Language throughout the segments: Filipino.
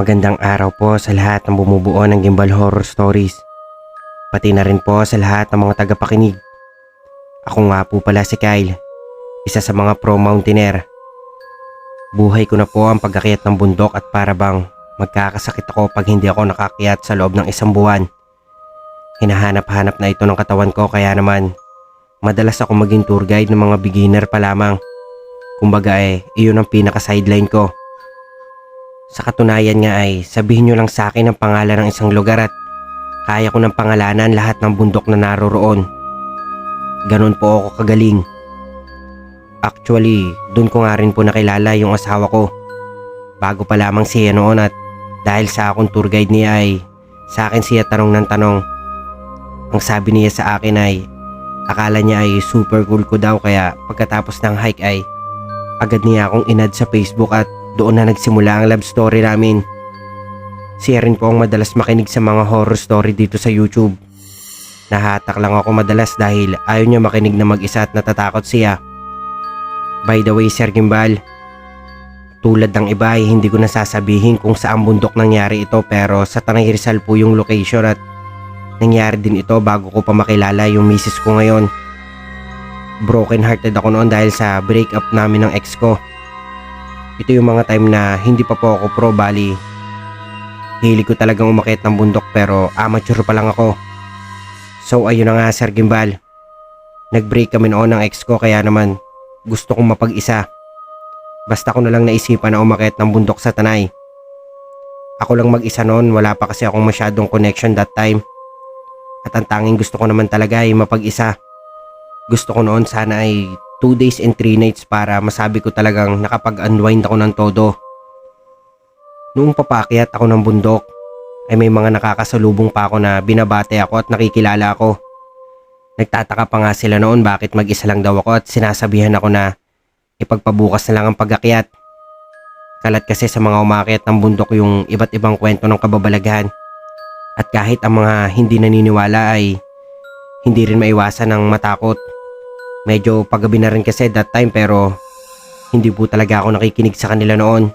Magandang araw po sa lahat ng bumubuo ng Gimbal Horror Stories. Pati na rin po sa lahat ng mga tagapakinig. Ako nga po pala si Kyle, isa sa mga pro mountaineer. Buhay ko na po ang pag-akyat ng bundok at para bang magkakasakit ako pag hindi ako nakakyat sa loob ng isang buwan. Hinahanap-hanap na ito ng katawan ko kaya naman madalas ako maging tour guide ng mga beginner pa lamang. Kumbaga iyon ang pinaka-sideline ko. Sa katunayan nga sabihin nyo lang sa akin ang pangalan ng isang lugar at kaya ko ng pangalanan lahat ng bundok na naroroon. Ganon po ako kagaling. Actually, dun ko nga rin po nakilala yung asawa ko. Bago pa lamang siya noon at dahil sa akong tour guide niya sa akin siya tanong ng tanong. Ang sabi niya sa akin akala niya super cool ko daw kaya pagkatapos ng hike agad niya akong inad sa Facebook at doon na nagsimula ang love story namin. Siya rin po ang madalas makinig sa mga horror story dito sa YouTube. Nahatak lang ako madalas dahil ayaw niya makinig na mag-isa at natatakot siya. By the way, Sir Gimbal, tulad ng iba hindi ko nasasabihin kung saan bundok nangyari ito pero sa Tanay Rizal po yung location at nangyari din ito bago ko pa makilala yung misis ko ngayon. Broken hearted ako noon dahil sa breakup namin ng ex ko. Ito yung mga time na hindi pa po ako pro bali. Hilig ko talagang umakyat ng bundok pero amateur pa lang ako. So ayun na nga Sir Gimbal. Nag-break kami noon ng ex ko kaya naman gusto kong mapag-isa. Basta ko na lang naisipan na umakyat ng bundok sa Tanay. Ako lang mag-isa noon, wala pa kasi akong masyadong connection that time. At ang tanging gusto ko naman talaga mapag-isa. Gusto ko noon sana 2 days and 3 nights para masabi ko talagang nakapag-unwind ako ng todo. Noong papakyat ako ng bundok may mga nakakasalubong pa ako na binabate ako at nakikilala ako. Nagtataka pa nga sila noon bakit mag-isa lang daw ako at sinasabihan ako na ipagpabukas na lang ang pag-akyat. Kalat kasi sa mga umakyat ng bundok yung iba't ibang kwento ng kababalaghan. At kahit ang mga hindi naniniwala hindi rin maiwasan ng matakot. Medyo paggabi na rin kasi that time pero hindi po talaga ako nakikinig sa kanila noon.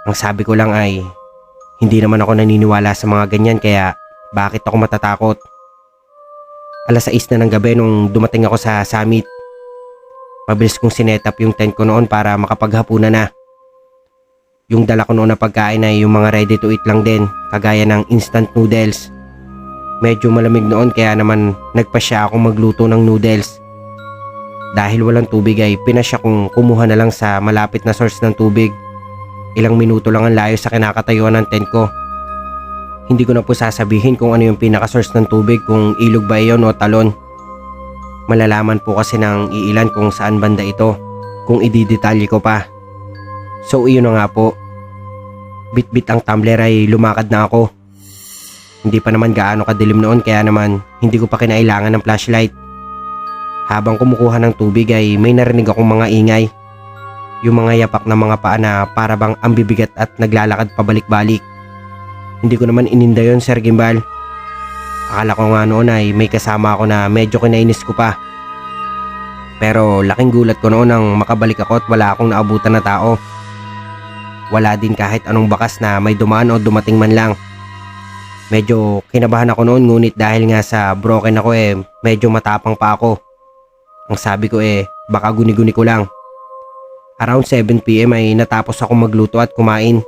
Ang sabi ko lang hindi naman ako naniniwala sa mga ganyan kaya bakit ako matatakot. Alas 6 na ng gabi nung dumating ako sa summit. Mabilis kong sinetap yung tent ko noon para makapaghapunan na. Yung dala ko noon na pagkain yung mga ready to eat lang din kagaya ng instant noodles. Medyo malamig noon kaya naman nagpasya akong magluto ng noodles. Dahil walang tubig pinasya kong kumuha na lang sa malapit na source ng tubig. Ilang minuto lang ang layo sa kinakatayuan ng tent ko. Hindi ko na po sasabihin kung ano yung pinaka-source ng tubig, kung ilog ba iyon o talon. Malalaman po kasi ng iilan kung saan banda ito, kung ididetalye ko pa. So iyon na nga po. Bit-bit ang tumbler lumakad na ako. Hindi pa naman gaano kadilim noon kaya naman hindi ko pa kinailangan ng flashlight. Habang kumukuha ng tubig may narinig akong mga ingay. Yung mga yapak na mga paa na para bang ambibigat at naglalakad pabalik-balik. Hindi ko naman ininda yon Sir Gimbal. Akala ko nga noon may kasama ako na medyo kinainis ko pa. Pero laking gulat ko noon nang makabalik ako at wala akong naabutan na tao. Wala din kahit anong bakas na may dumaan o dumating man lang. Medyo kinabahan ako noon ngunit dahil nga sa broken ako medyo matapang pa ako. Ang sabi ko baka guni-guni ko lang. Around 7 PM natapos ako magluto at kumain.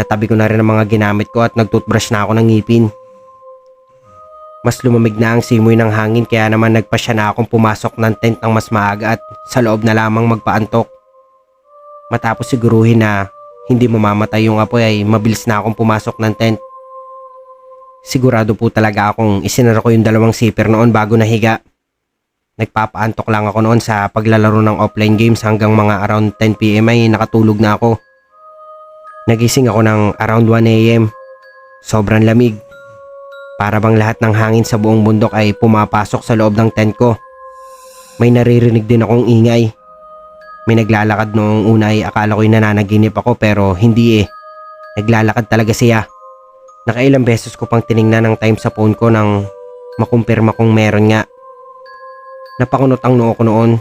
Natabi ko na rin ang mga ginamit ko at nagtoothbrush na ako ng ngipin. Mas lumamig na ang simoy ng hangin kaya naman nagpasya na akong pumasok ng tent ng mas maaga at sa loob na lamang magpaantok. Matapos siguruhin na hindi mamamatay yung apoy mabilis na akong pumasok ng tent. Sigurado po talaga akong isinara ko yung 2 zipper noon bago nahiga. Nagpapaantok lang ako noon sa paglalaro ng offline games hanggang mga around 10 PM nakatulog na ako. Nagising ako ng around 1 AM. Sobrang lamig. Para bang lahat ng hangin sa buong bundok pumapasok sa loob ng tent ko. May naririnig din akong ingay. May naglalakad noong una akala ko'y nananaginip ako pero hindi Naglalakad talaga siya. Nakailang beses ko pang tiningnan ng time sa phone ko nang makumpirma kung meron nga. Napakunot ang noo ko noon.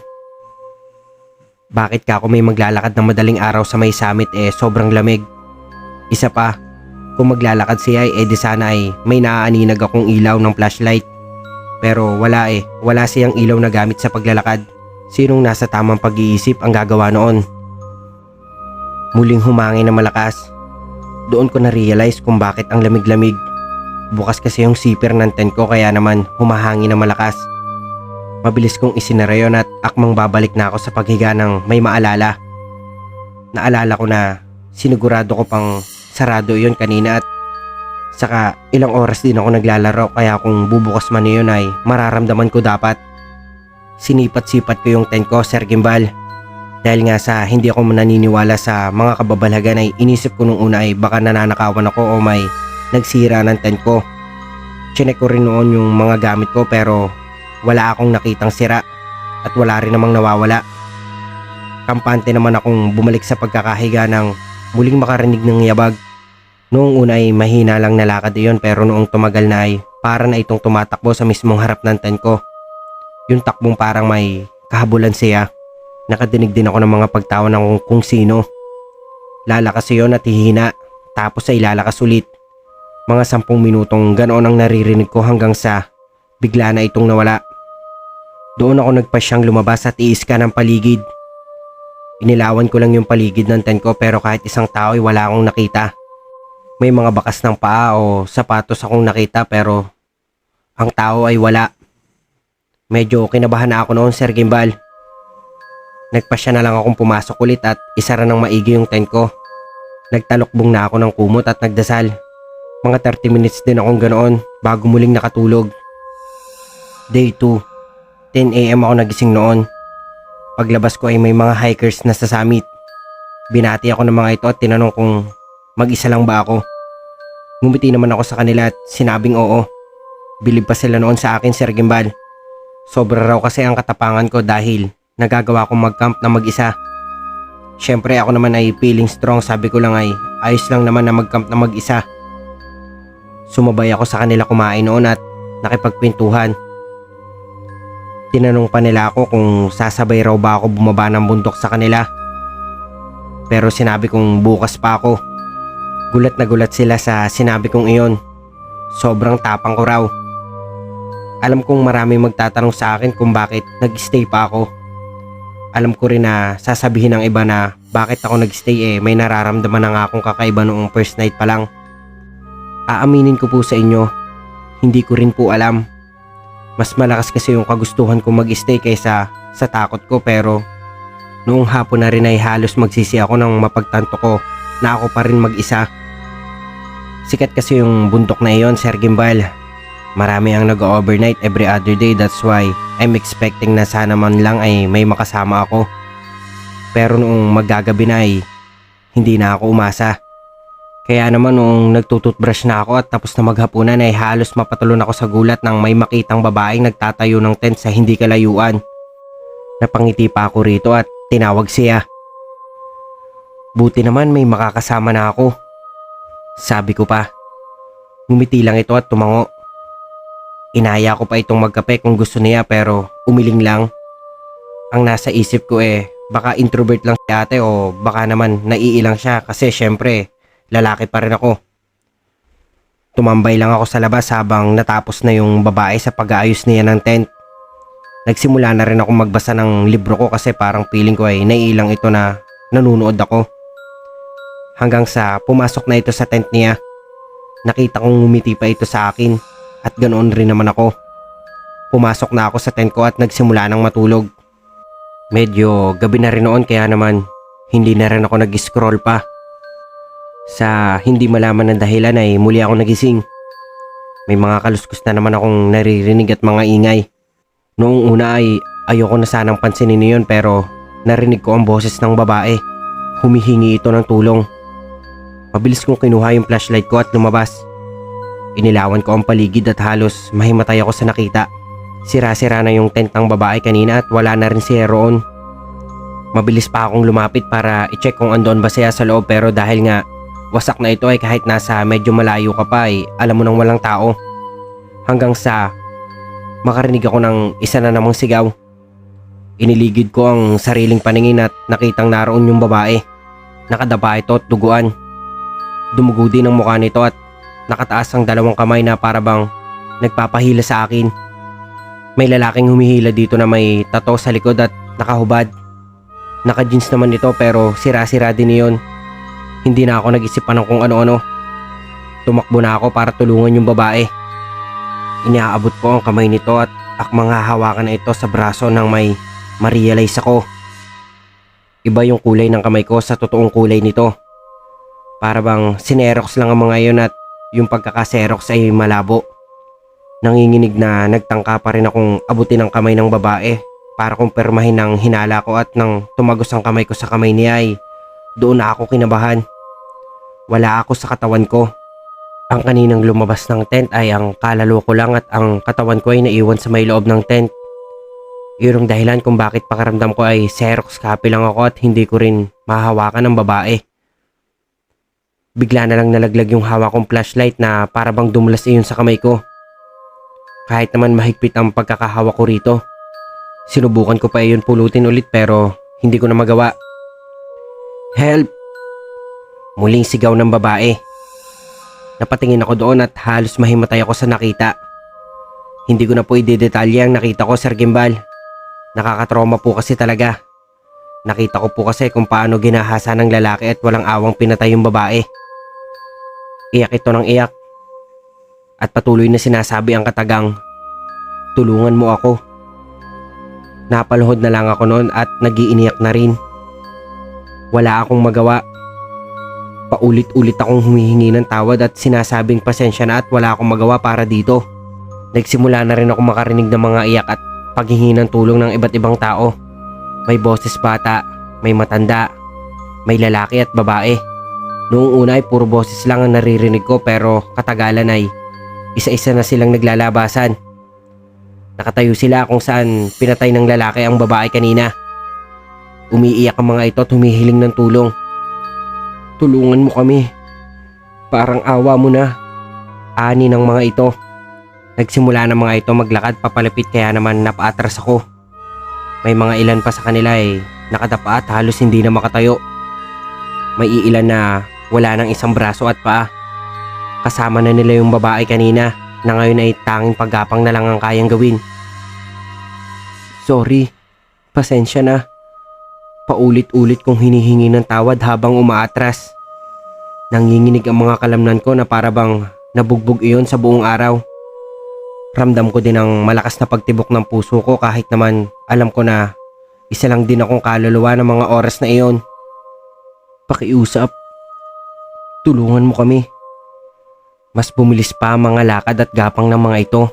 Bakit ka ako may maglalakad ng madaling araw sa may summit sobrang lamig? Isa pa, kung maglalakad siya edi sana ay may naaaninag akong ilaw ng flashlight. Pero wala wala siyang ilaw na gamit sa paglalakad. Sinong nasa tamang pag-iisip ang gagawa noon? Muling humangin na malakas. Doon ko na-realize kung bakit ang lamig-lamig. Bukas kasi yung zipper ng tent ko kaya naman humahangin na malakas. Mabilis kong isinara yun at akmang babalik na ako sa paghiga ng may maalala. Naalala ko na sinigurado ko pang sarado yun kanina at saka ilang oras din ako naglalaro kaya kung bubukas man yun ay mararamdaman ko dapat. Sinipat-sipat ko yung tent ko, Sir Gimbal. Dahil nga sa hindi ako naniniwala sa mga kababalhagan ay inisip ko nung una ay baka nananakawan ako o may nagsira ng tent ko. Chinek ko rin noon yung mga gamit ko pero wala akong nakitang sira at wala rin namang nawawala. Kampante naman akong bumalik sa pagkakahiga nang muling makarinig ng yabag. Noong una ay mahina lang nalakad iyon pero noong tumagal na ay para na itong tumatakbo sa mismong harap ng tent ko. Yung takbong parang may kahabulan siya. Nakadinig din ako ng mga pagtawa ng kung sino. Lalakas iyon at hihina tapos ay lalakas ulit. Mga 10 minutong ganoon ang naririnig ko hanggang sa bigla na itong nawala. Doon ako nagpasyang lumabas at iiska ng paligid. Inilawan ko lang yung paligid ng tent ko pero kahit isang tao ay wala akong nakita. May mga bakas ng paa o sapatos akong nakita pero ang tao ay wala. Medyo kinabahan na ako noon, Sir Gimbal. Nagpasya na lang akong pumasok ulit at isara ng maigi yung tent ko. Nagtalokbong na ako ng kumot at nagdasal. Mga 30 minutes din akong ganoon bago muling nakatulog. Day 2. 10 AM ako nagising noon. Paglabas ko ay may mga hikers na sa summit. Binati ako ng mga ito at tinanong kung mag-isa lang ba ako. Ngumiti naman ako sa kanila at sinabing oo. Bilib pa sila noon sa akin, Sir Gimbal. Sobra raw kasi ang katapangan ko dahil nagagawa kong mag-camp na mag-isa. Syempre ako naman ay feeling strong, sabi ko lang ay ayos lang naman na mag-camp na mag-isa. Sumabay ako sa kanila kumain noon at nakipagpintuhan. Tinanong pa nila ako kung sasabay raw ba ako bumaba ng bundok sa kanila. Pero sinabi kong bukas pa ako. Gulat na gulat sila sa sinabi kong iyon. Sobrang tapang ko raw. Alam kong marami magtatanong sa akin kung bakit nag-stay pa ako. Alam ko rin na sasabihin ng iba na bakit ako nag-stay may nararamdaman na nga akong kakaiba noong first night pa lang. Aaminin ko po sa inyo, hindi ko rin po alam. Mas malakas kasi yung kagustuhan kong mag-stay kaysa sa takot ko pero noong hapon na rin ay halos magsisi ako nang mapagtanto ko na ako pa rin mag-isa. Sikat kasi yung bundok na iyon, Sir Gimbal. Marami ang nag-overnight every other day, that's why I'm expecting na sana man lang ay may makasama ako. Pero noong maggagabi na ay hindi na ako umasa. Kaya naman noong nagtututbrush na ako at tapos na maghapunan ay halos mapatulon ako sa gulat nang may makitang babaeng nagtatayo ng tent sa hindi kalayuan. Napangiti pa ako rito at tinawag siya. Buti naman may makakasama na ako. Sabi ko pa. Ngumiti lang ito at tumango. Inaya ko pa itong magkape kung gusto niya pero umiling lang. Ang nasa isip ko baka introvert lang si ate o baka naman naiilang siya kasi syempre lalaki pa rin ako. Tumambay lang ako sa labas habang natapos na yung babae sa pag-aayos niya ng tent. Nagsimula na rin ako magbasa ng libro ko kasi parang feeling ko ay naiilang ito na nanunood ako. Hanggang sa pumasok na ito sa tent niya. Nakita kong ngumiti pa ito sa akin at ganoon rin naman ako. Pumasok na ako sa tent ko at nagsimula ng matulog. Medyo gabi na rin noon kaya naman hindi na rin ako nag-scroll pa. Sa hindi malaman ng dahilan ay muli ako nagising. May mga kaluskos na naman akong naririnig at mga ingay. Noong una ay ayoko na sanang pansinin niyon pero narinig ko ang boses ng babae. Humihingi ito ng tulong. Mabilis kong kinuha yung flashlight ko at lumabas. Inilawan ko ang paligid at halos mahimatay ako sa nakita. Sira-sira na yung tent ng babae kanina at wala na rin siya roon. Mabilis pa akong lumapit para i-check kung andoon ba siya sa loob pero dahil nga wasak na ito ay kahit nasa medyo malayo ka pa ay alam mo nang walang tao. Hanggang sa makarinig ako ng isa na namang sigaw. Iniligid ko ang sariling paningin at nakitang naroon yung babae. Nakadapa ito at duguan. Dumugo din ang mukha nito at nakataas ang dalawang kamay na para bang nagpapahila sa akin. May lalaking humihila dito na may tattoo sa likod at nakahubad. Naka-jeans naman ito pero sira-sira din iyon. Hindi na ako nag-isip pa ng kung ano-ano. Tumakbo na ako para tulungan yung babae. Iniaabot ko ang kamay nito at akmang hahawakan na ito sa braso nang may ma-realize ako. Iba yung kulay ng kamay ko sa totoong kulay nito. Para bang sinerox lang ang mga yun at yung pagkakaserox ay malabo. Nanginginig na nagtangka pa rin akong abutin ang kamay ng babae para kumpirmahin ng hinala ko at nang tumagos ang kamay ko sa kamay niya ay doon na ako kinabahan. Wala ako sa katawan ko. Ang kaninang lumabas ng tent ay ang kalalo ko lang at ang katawan ko ay naiwan sa may loob ng tent. Yun ang dahilan kung bakit pakiramdam ko ay Xerox copy lang ako at hindi ko rin mahahawakan ng babae. Bigla na lang nalaglag yung hawak kong flashlight na para bang dumulas iyon sa kamay ko. Kahit naman mahigpit ang pagkakahawak ko rito. Sinubukan ko pa iyon pulutin ulit pero hindi ko na magawa. Help! Muling sigaw ng babae. Napatingin ako doon at halos mahimatay ako sa nakita. Hindi ko na po idedetalye ang nakita ko, Sir Gimbal. Nakakatrauma po kasi talaga. Nakita ko po kasi kung paano ginahasa ng lalaki at walang awang pinatay yung babae. Iyak ito ng iyak. At patuloy na sinasabi ang katagang, tulungan mo ako. Napaluhod na lang ako noon at nagiiniyak na rin. Wala akong magawa. Paulit-ulit akong humihingi ng tawad at sinasabing pasensya na at wala akong magawa para dito. Nagsimula na rin ako makarinig ng mga iyak at paghingi ng tulong ng iba't ibang tao. May boses bata, may matanda, may lalaki at babae. Noong una ay puro boses lang ang naririnig ko pero katagalan ay isa-isa na silang naglalabasan. Nakatayo sila kung saan pinatay ng lalaki ang babae kanina. Umiiyak ang mga ito at humihiling ng tulong. Tulungan mo kami. Parang awa mo na. Ani ng mga ito. Nagsimula ng mga ito maglakad papalapit kaya naman napaatras ako. May mga ilan pa sa kanila ay nakadapa at halos hindi na makatayo. May iilan na wala ng isang braso at paa. Kasama na nila yung babae kanina na ngayon ay tanging paggapang na lang ang kayang gawin. Sorry, pasensya na. Paulit-ulit kong hinihingi ng tawad habang umaatras. Nanginginig ang mga kalamnan ko na para bang nabugbog iyon sa buong araw. Ramdam ko din ang malakas na pagtibok ng puso ko kahit naman alam ko na isa lang din akong kaluluwa ng mga oras na iyon. Pakiusap. Tulungan mo kami. Mas bumilis pa ang mga lakad at gapang ng mga ito.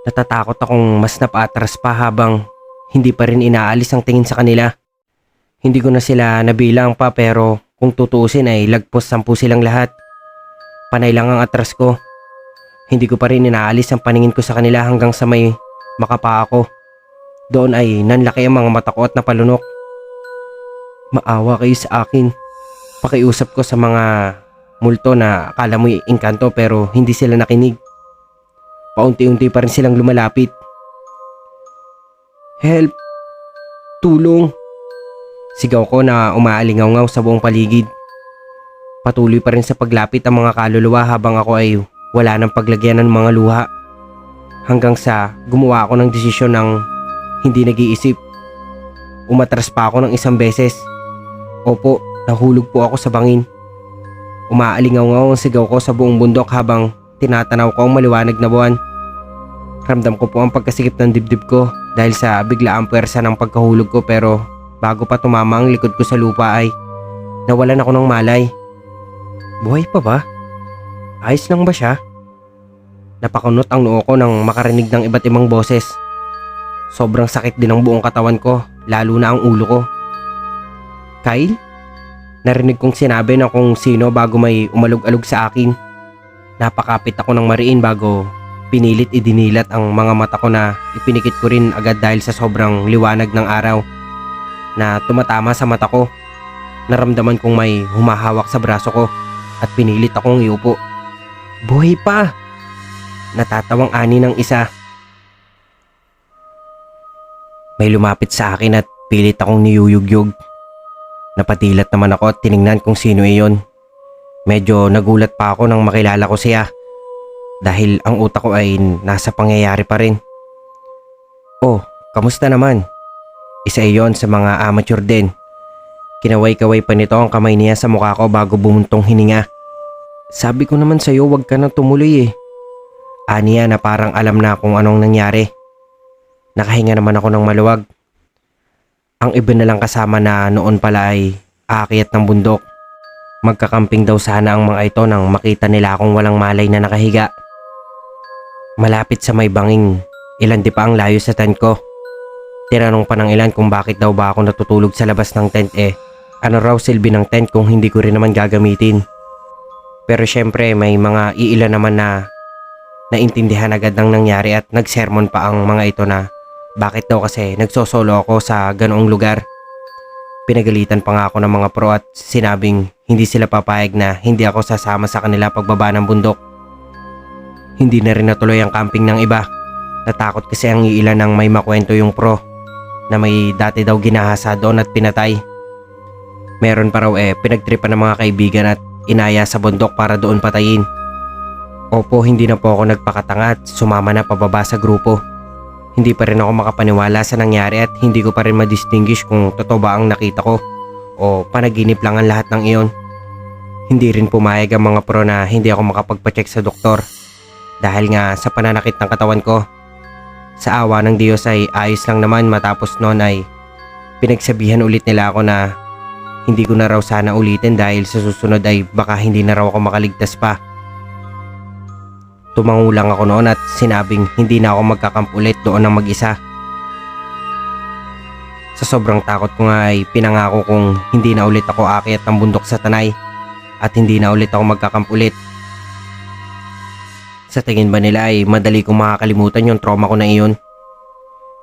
Natatakot akong mas napaatras pa habang hindi pa rin inaalis ang tingin sa kanila. Hindi ko na sila nabilang pa pero kung tutuusin ay lagpos 10 silang lahat. Panay lang ang atras ko. Hindi ko pa rin inaalis ang paningin ko sa kanila hanggang sa may makapa ako. Doon ay nanlaki ang mga mata ko at napalunok. Maawa kayo sa akin. Pakiusap ko sa mga multo na akala mo'y engkanto pero hindi sila nakinig. Paunti-unti pa rin silang lumalapit. Help! Tulong! Sigaw ko na umaalingaw-ngaw sa buong paligid. Patuloy pa rin sa paglapit ang mga kaluluwa habang ako ay wala ng paglagyan ng mga luha. Hanggang sa gumawa ako ng desisyon ng hindi nag-iisip. Umatras pa ako ng isang beses. Opo, nahulog po ako sa bangin. Umaalingaw-ngaw ang sigaw ko sa buong bundok habang tinatanaw ko ang maliwanag na buwan. Ramdam ko po ang pagkasikip ng dibdib ko dahil sa biglaang puwersa ng pagkahulog ko pero bago pa tumama ang likod ko sa lupa ay nawalan ako ng malay. Buhay pa ba? Ayos lang ba siya? Napakunot ang noo ko nang makarinig ng iba't ibang boses. Sobrang sakit din ang buong katawan ko, lalo na ang ulo ko. Kyle? Narinig kong sinabi na kung sino bago may umalog-alog sa akin. Napakapit ako ng mariin bago pinilit idinilat ang mga mata ko na ipinikit ko rin agad dahil sa sobrang liwanag ng araw na tumatama sa mata ko. Naramdaman kong may humahawak sa braso ko at pinilit akong iupo. Buhay pa! Natatawang ani ng isa. May lumapit sa akin at pilit akong niyuyugyug. Napatilat naman ako at tiningnan kung sino iyon. Medyo nagulat pa ako nang makilala ko siya dahil ang utak ko ay nasa pangyayari pa rin. Oh, kamusta naman? Isa iyon sa mga amateur din. Kinaway-kaway pa nito ang kamay niya sa mukha ko bago bumuntong hininga. Sabi ko naman sa'yo wag ka nang tumuloy eh. Aniya na parang alam na kung anong nangyari. Nakahinga naman ako ng maluwag. Ang iba na lang kasama na noon pala ay aakyat ng bundok. Magkakamping daw sana ang mga ito nang makita nila akong walang malay na nakahiga. Malapit sa may banging, ilan di pa ang layo sa tent ko. Tinanong pa ng ilan kung bakit daw ba ako natutulog sa labas ng tent ano raw silbi ng tent kung hindi ko rin naman gagamitin. Pero syempre may mga iilan naman na naintindihan agad ng nangyari at nagsermon pa ang mga ito na bakit daw kasi nagsosolo ako sa ganoong lugar. Pinagalitan pa nga ako ng mga pro at sinabing hindi sila papayag na hindi ako sasama sa kanila pagbaba ng bundok. Hindi na rin natuloy ang camping ng iba. Natakot kasi ang iilan nang may makwento yung pro na may dati daw ginahasa doon at pinatay. Meron pa raw pinagtripan ng mga kaibigan at inaya sa bundok para doon patayin. Opo, hindi na po ako nagpakatanga at sumama na pababa sa grupo. Hindi pa rin ako makapaniwala sa nangyari at hindi ko pa rin ma-distinguish kung totoo ba ang nakita ko o panaginip lang ang lahat ng iyon. Hindi rin pumayag ang mga pro na hindi ako makapagpacheck sa doktor dahil nga sa pananakit ng katawan ko. Sa awa ng Diyos ay ayos lang naman matapos noon ay pinagsabihan ulit nila ako na hindi ko na raw sana ulitin dahil sa susunod ay baka hindi na raw ako makaligtas pa. Tumango lang ako noon at sinabing hindi na ako magkakamp ulit doon ng mag-isa. Sa sobrang takot ko nga ay pinangako kong hindi na ulit ako aakyat ng bundok sa Tanay at hindi na ulit ako magkakamp ulit. Sa tingin ba nila ay madali kong makakalimutan yung trauma ko na iyon?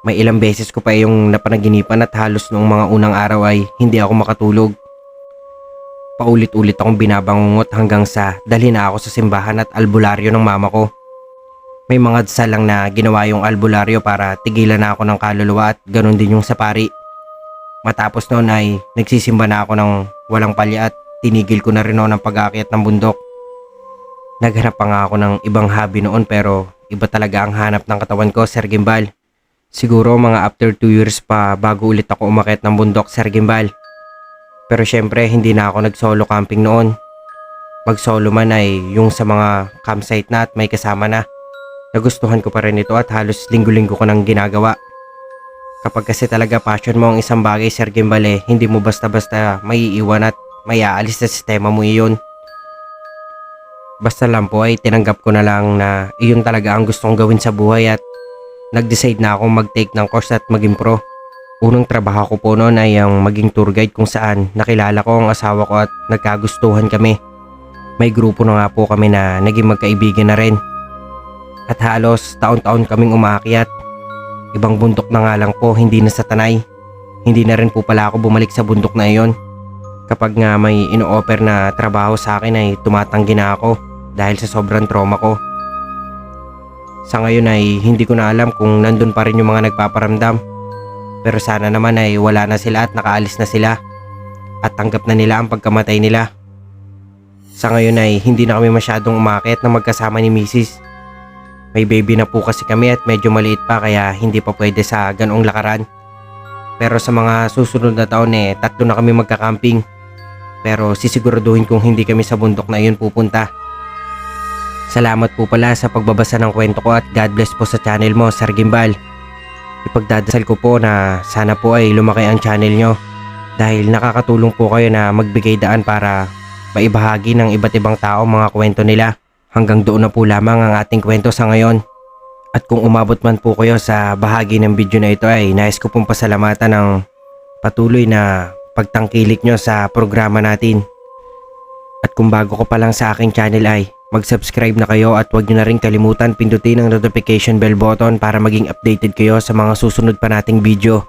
May ilang beses ko pa yung napanaginipan at halos noong mga unang araw ay hindi ako makatulog. Paulit-ulit akong binabangungot hanggang sa dalhin na ako sa simbahan at albularyo ng mama ko. May mga dasal lang na ginawa yung albularyo para tigilan na ako ng kaluluwa at ganun din yung sa pari. Matapos noon ay nagsisimba na ako ng walang palya at tinigil ko na rin noon ang pag-aakyat ng bundok. Naghanap pa nga ako ng ibang hobby noon pero iba talaga ang hanap ng katawan ko, Sir Gimbal. Siguro mga after 2 years pa bago ulit ako umakyat ng bundok, Sir Gimbal. Pero syempre hindi na ako nag-solo camping noon. Mag-solo man ay yung sa mga campsite na at may kasama na. Nagustuhan ko pa rin ito at halos linggo-linggo ko nang ginagawa. Kapag kasi talaga passion mo ang isang bagay, Sir Gimbal, hindi mo basta-basta maiiwan at may aalis sa sistema mo iyon. Basta lang po ay tinanggap ko na lang na iyon talaga ang gustong gawin sa buhay at nag-decide na akong mag-take ng course at maging pro. Unang trabaho ko po noon ay ang maging tour guide kung saan nakilala ko ang asawa ko at nagkagustuhan kami. May grupo na nga po kami na naging magkaibigan na rin. At halos taon-taon kaming umaakyat. Ibang bundok na nga lang po, hindi na sa Tanay. Hindi na rin po pala ako bumalik sa bundok na iyon. Kapag nga may ino-offer na trabaho sa akin ay tumatanggi na ako dahil sa sobrang trauma ko. Sa ngayon ay hindi ko na alam kung nandun pa rin yung mga nagpaparamdam. Pero sana naman ay wala na sila at nakaalis na sila at tanggap na nila ang pagkamatay nila. Sa ngayon ay hindi na kami masyadong umakyat na magkasama ni Mrs. May baby na po kasi kami at medyo maliit pa kaya hindi pa pwede sa ganong lakaran. Pero sa mga susunod na taon 3 na kami magkakamping. Pero sisiguraduhin kong hindi kami sa bundok na iyon pupunta. Salamat po pala sa pagbabasa ng kwento ko at God bless po sa channel mo, Sir Gimbal. Ipagdadasal ko po na sana po ay lumaki ang channel nyo dahil nakakatulong po kayo na magbigay daan para maibahagi ng iba't ibang tao mga kwento nila. Hanggang doon na po lamang ang ating kwento sa ngayon. At kung umabot man po kayo sa bahagi ng video na ito ay nais ko pong pasalamatan ng patuloy na pagtangkilik nyo sa programa natin. At kung bago ko pa lang sa aking channel ay mag-subscribe na kayo at huwag nyo na rin kalimutan pindutin ang notification bell button para maging updated kayo sa mga susunod pa nating video.